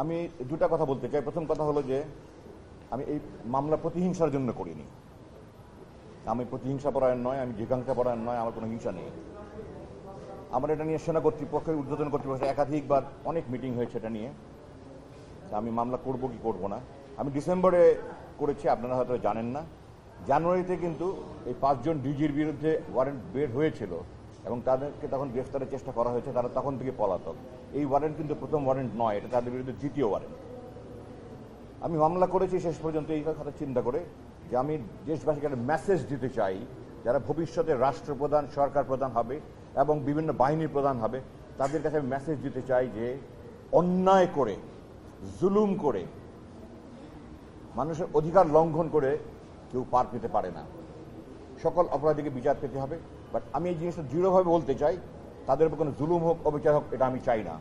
আমি দুটা কথা বলতে চাই। প্রথম কথা হলো যে আমি এই মামলা প্রতিহিংসার জন্য করিনি। আমি প্রতিহিংসা পরায়ণ নয়, আমি জিজ্ঞাসা পরায়ণ নয়, আমার কোনো হিংসা নেই। আমার এটা নিয়ে সেনা কর্তৃপক্ষের ঊর্ধ্বতন কর্তৃপক্ষের একাধিকবার অনেক মিটিং হয়েছে এটা নিয়ে। আমি মামলা করব কি করব না, আমি ডিসেম্বরে করেছি, আপনারা হয়তো জানেন না। জানুয়ারিতে কিন্তু এই 5 জন ডিজির বিরুদ্ধে ওয়ারেন্ট বের হয়েছিল এবং তাদেরকে তখন গ্রেফতারের চেষ্টা করা হয়েছে, তারা তখন থেকে পলাতক। এই ওয়ারেন্ট কিন্তু প্রথম ওয়ারেন্ট নয়, এটা তাদের বিরুদ্ধে দ্বিতীয় ওয়ারেন্ট। আমি মামলা করেছি শেষ পর্যন্ত এই কথা চিন্তা করে যে আমি দেশবাসীকে একটা মেসেজ দিতে চাই, যারা ভবিষ্যতে রাষ্ট্রপ্রধান, সরকার প্রধান হবে এবং বিভিন্ন বাহিনীর প্রধান হবে, তাদের কাছে আমি মেসেজ দিতে চাই যে অন্যায় করে, জুলুম করে, মানুষের অধিকার লঙ্ঘন করে কেউ পার পেতে পারে না। সকল অপরাধীকে বিচার পেতে হবে। বাট আমি এই জিনিসটা দৃঢ়ভাবে বলতে চাই, তাদের উপর কোনো জুলুম হোক, অবিচার হোক, এটা আমি চাই না।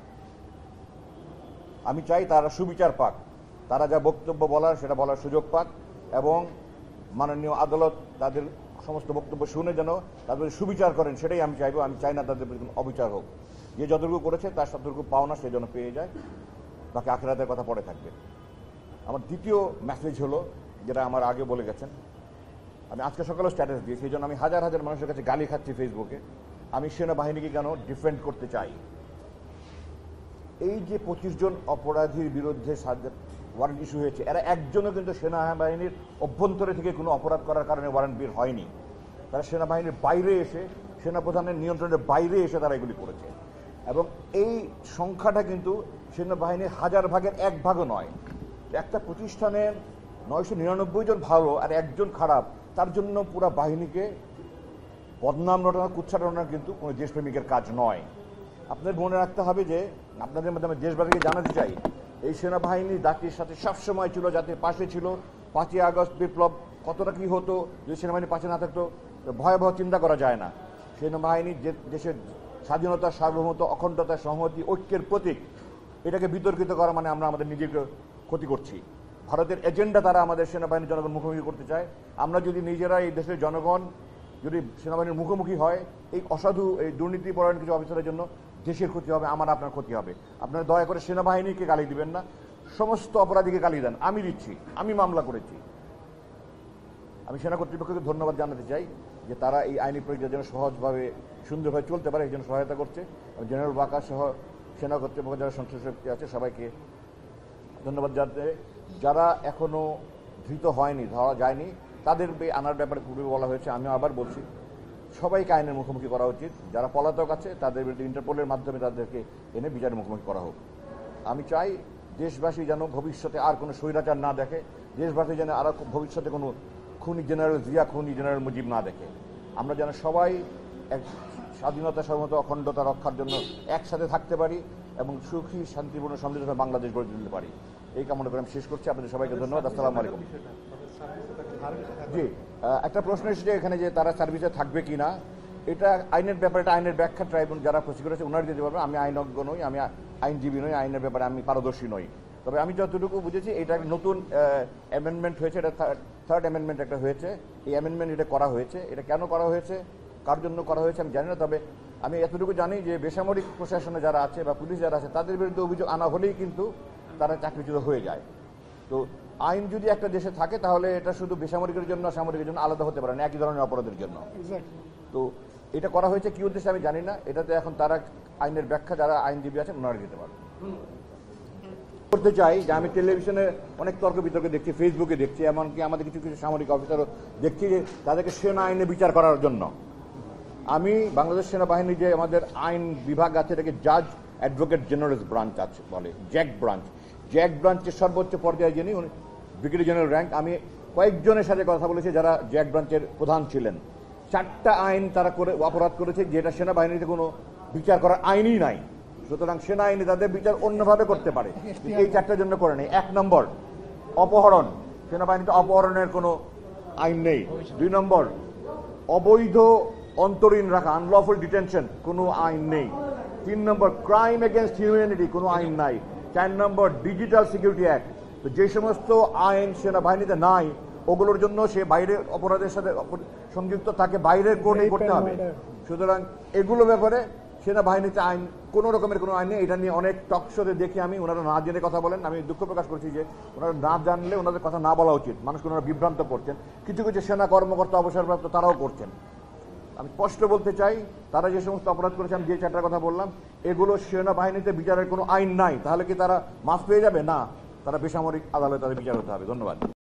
আমি চাই তারা সুবিচার পাক, তারা যা বক্তব্য বলার সেটা বলার সুযোগ পাক এবং মাননীয় আদালত তাদের সমস্ত বক্তব্য শুনে যেন তাদের সুবিচার করেন, সেটাই আমি চাইবো। আমি চাই না তাদের প্রতি কোনো অবিচার হোক। যে যতটুকু করেছে তার যতটুকু পাওনা সে যেন পেয়ে যায়, বাকি আখিরাতের কথা পরে থাকবে। আমার দ্বিতীয় মেসেজ হলো, যেটা আমার আগে বলে গেছেন, আমি আজকে সকালে স্ট্যাটাস দিয়েছি, এই জন্য আমি হাজার হাজার মানুষের কাছে গালি খাচ্ছি ফেসবুকে। আমি সেনাবাহিনীকে কেন ডিফেন্ড করতে চাই। এই যে 25 জন অপরাধীর বিরুদ্ধে ওয়ারেন্ট ইস্যু হয়েছে, এরা একজনও কিন্তু সেনাবাহিনীর অভ্যন্তরে থেকে কোনো অপরাধ করার কারণে ওয়ারেন্ট বের হয়নি। তারা সেনাবাহিনীর বাইরে এসে, সেনাপ্রধানের নিয়ন্ত্রণের বাইরে এসে তারা এগুলি করেছে। এবং এই সংখ্যাটা কিন্তু সেনাবাহিনীর 1000 ভাগের 1 ভাগও নয়। একটা প্রতিষ্ঠানের 999 জন ভালো আর একজন খারাপ, তার জন্য পুরো বাহিনীকে বদনাম রটানো, কুচ্ছাটানো কিন্তু কোনো দেশপ্রেমিকের কাজ নয়। আপনাদের মনে রাখতে হবে যে, আপনাদের মাধ্যমে দেশবাসীকে জানাতে চাই, এই সেনাবাহিনী জাতির সাথে সবসময় ছিল, জাতির পাশে ছিল। 5ই আগস্ট বিপ্লব কতটা কি হতো যদি সেনাবাহিনী পাশে না থাকতো, ভয়াবহ চিন্তা করা যায় না। সেনাবাহিনী যে দেশের স্বাধীনতা, সার্বভৌমত্ব, অখণ্ডতা, সংহতি, ঐক্যের প্রতীক, এটাকে বিতর্কিত করা মানে আমরা আমাদের নিজেকে ক্ষতি করছি। ভারতের এজেন্ডা তারা আমাদের সেনাবাহিনীর জনগণ মুখোমুখি করতে চায়। আমরা যদি নিজেরা, এই দেশের জনগণ যদি সেনাবাহিনীর মুখোমুখি হয়, এই অসাধু, এই দুর্নীতিপরায়ণ কিছু অফিসারের জন্য দেশের ক্ষতি হবে, আমার আপনার ক্ষতি হবে। আপনারা দয়া করে সেনাবাহিনীকে গালি দিবেন না, সমস্ত অপরাধীকে গালি দেন। আমি দিচ্ছি, আমি মামলা করেছি। আমি সেনা কর্তৃপক্ষকে ধন্যবাদ জানাতে চাই যে তারা এই আইনি প্রক্রিয়া যেন সহজভাবে, সুন্দরভাবে চলতে পারে, এই জন্য সহায়তা করছে। জেনারেল ওয়াকার সহ সেনা কর্তৃপক্ষ যারা সংশ্লিষ্ট ব্যক্তি আছে সবাইকে ধন্যবাদ জানাতে। যারা এখনো ধৃত হয়নি, ধরা যায়নি, তাদের আনার ব্যাপারে পূর্বে বলা হয়েছে। আমিও আবার বলছি, সবাইকে আইনের মুখোমুখি করা উচিত। যারা পলাতক আছে তাদের বিরুদ্ধে ইন্টারপোলের মাধ্যমে তাদেরকে এনে বিচারের মুখোমুখি করা হোক। আমি চাই দেশবাসী যেন ভবিষ্যতে আর কোনো স্বৈরাচার না দেখে, দেশবাসী যেন আর ভবিষ্যতে কোনো খুনি জেনারেল জিয়া, খুনি জেনারেল মুজিব না দেখে। আমরা যেন সবাই এক স্বাধীনতা, সার্বভৌমত্ব, অখণ্ডতা রক্ষার জন্য একসাথে থাকতে পারি এবং সুখী, শান্তিপূর্ণ, সমৃদ্ধ বাংলাদেশ গড়ে তুলতে পারি। এই কামনা করে আমি শেষ করছি। আপনাদের সবাইকে ধন্যবাদ। আসসালামু আলাইকুম। জি, একটা প্রশ্ন এসেছে এখানে যে তারা সার্ভিসে থাকবে কি না। এটা আইনের ব্যাপারে, এটা আইনের ব্যাখ্যা ট্রাইব্যুনাল যারা প্রসিকিউটর আছে ওনারা দিতে পারবেন। আমি আইনজ্ঞ নই, আমি আইনজীবী নই, আইনের ব্যাপারে আমি পারদর্শী নই। তবে আমি যতটুকু বুঝেছি, এটা নতুন অ্যামেন্ডমেন্ট হয়েছে, এটা থার্ড অ্যামেন্ডমেন্ট একটা হয়েছে। এই অ্যামেন্ডমেন্ট এটা করা হয়েছে। এটা কেন করা হয়েছে, কার জন্য করা হয়েছে আমি জানি না। তবে আমি এতটুকু জানি যে বেসামরিক প্রশাসনে যারা আছে বা পুলিশ যারা আছে, তাদের বিরুদ্ধে অভিযোগ আনা হলেই কিন্তু তারা চাকরিচ্যুত হয়ে যায়। তো আইন যদি একটা দেশে থাকে তাহলে এটা শুধু বেসামরিকের জন্য, সামরিকের জন্য আলাদা হতে পারে না, একই ধরনের অপরাধের জন্য। তো এটা করা হয়েছে কি উদ্দেশ্যে আমি জানি না। এটাতে এখন তারা আইনের ব্যাখ্যা যারা আইনজীবী আছেন ওনারা দিতে পারবেন। করতে চাই যে আমি টেলিভিশনে অনেক তর্ক বিতর্ক দেখছি, ফেসবুকে দেখছি, এমনকি আমাদের কিছু কিছু সামরিক অফিসারও দেখছি যে তাদেরকে সেনা আইনে বিচার করার জন্য। আমি বাংলাদেশ সেনাবাহিনীর যে আমাদের আইন বিভাগ আছে, এটাকে জাজ অ্যাডভোকেট জেনারেল ব্রাঞ্চ আছে বলে, জ্যাক ব্রাঞ্চ। জ্যাক ব্রাঞ্চের সর্বোচ্চ পর্যায়ে যিনি, ব্রিগেডিয়ার জেনারেল র্যাঙ্ক। আমি কয়েকজনের সাথে কথা বলেছি যারা জ্যাক ব্রাঞ্চের প্রধান ছিলেন। 4টা আইন তারা করে অপরাধ করেছে যেটা সেনাবাহিনীতে কোনো বিচার করার আইনই নাই। সুতরাং সেনা আইনে তাদের বিচার অন্যভাবে করতে পারে, এই 4টার জন্য করে নেই। 1 নম্বর অপহরণ, সেনাবাহিনীতে অপহরণের কোনো আইন নেই। 2 নম্বর অবৈধ অন্তরীণ রাখা, আনলফুল ডিটেনশন, কোনো আইন নেই। 3 নম্বর ক্রাইম এগেনস্ট হিউম্যানিটি, কোনো আইন নাই। 4 নম্বর ডিজিটাল সিকিউরিটি অ্যাক্ট। তো যে সমস্ত আইন সেনাবাহিনীতে নাই, ওগুলোর জন্য সে বাইরের অপরাধের সাথে সংযুক্ত থাকে, বাইরের কোর্টেই করতে হবে। সুতরাং এগুলো ব্যাপারে সেনাবাহিনীতে আইন কোনো রকমের কোনো আইন নেই। এটা নিয়ে অনেক টকশোতে দেখি আমি, ওনারা না জেনে কথা বলেন। আমি দুঃখ প্রকাশ করছি যে ওনারা না জানলে ওনাদের কথা না বলা উচিত। মানুষকে ওনারা বিভ্রান্ত করছেন, কিছু কিছু সেনা কর্মকর্তা অবসরপ্রাপ্ত তারাও করছেন। আমি স্পষ্ট বলতে চাই, তারা যে সমস্ত অপরাধ করেছে, আমি যে চারটার কথা বললাম, এগুলো সেনাবাহিনীতে বিচারের কোনো আইন নাই। তাহলে কি তারা মাফ পেয়ে যাবে? না, তারা বেসামরিক আদালতে তাদের বিচার হতে হবে। ধন্যবাদ।